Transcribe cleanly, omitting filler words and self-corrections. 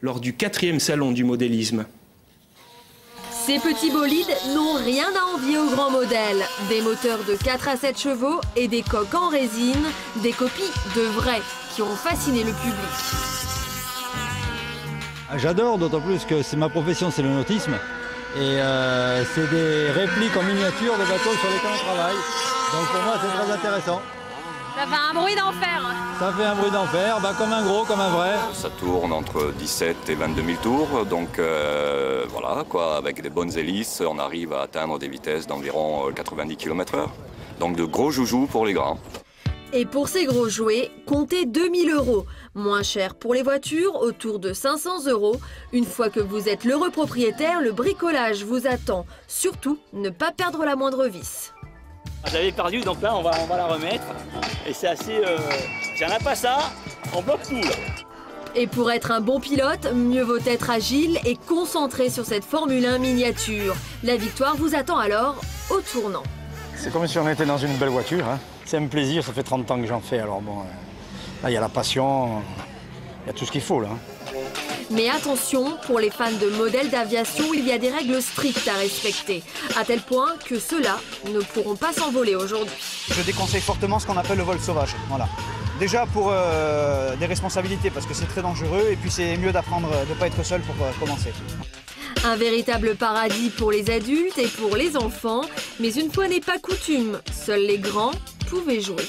lors du 4e salon du modélisme. Ces petits bolides n'ont rien à envier aux grands modèles. Des moteurs de 4 à 7 chevaux et des coques en résine, des copies de vrais qui ont fasciné le public. J'adore, d'autant plus que c'est ma profession, c'est le nautisme. Et c'est des répliques en miniature de bateaux sur lesquels on travaille. Donc pour moi, c'est très intéressant. Ça fait un bruit d'enfer. Ça fait un bruit d'enfer, comme un gros, comme un vrai. Ça tourne entre 17 et 22 000 tours, donc voilà, quoi, avec des bonnes hélices, on arrive à atteindre des vitesses d'environ 90 km/h. Donc de gros joujoux pour les grands. Et pour ces gros jouets, comptez 2 000 €. Moins cher pour les voitures, autour de 500 €. Une fois que vous êtes l'heureux propriétaire, le bricolage vous attend. Surtout, ne pas perdre la moindre vis. J'avais perdu, donc là on va la remettre. Et c'est assez... Si on n'a pas ça, on bloque tout là. Et pour être un bon pilote, mieux vaut être agile et concentré sur cette Formule 1 miniature. La victoire vous attend alors au tournant. C'est comme si on était dans une belle voiture. Hein. C'est un plaisir, ça fait 30 ans que j'en fais. Alors bon, là il y a la passion, il y a tout ce qu'il faut là. Mais attention, pour les fans de modèles d'aviation, il y a des règles strictes à respecter, à tel point que ceux-là ne pourront pas s'envoler aujourd'hui. Je déconseille fortement ce qu'on appelle le vol sauvage. Voilà. Déjà pour des responsabilités, parce que c'est très dangereux, et puis c'est mieux d'apprendre de ne pas être seul pour commencer. Un véritable paradis pour les adultes et pour les enfants, mais une fois n'est pas coutume, seuls les grands pouvaient jouer.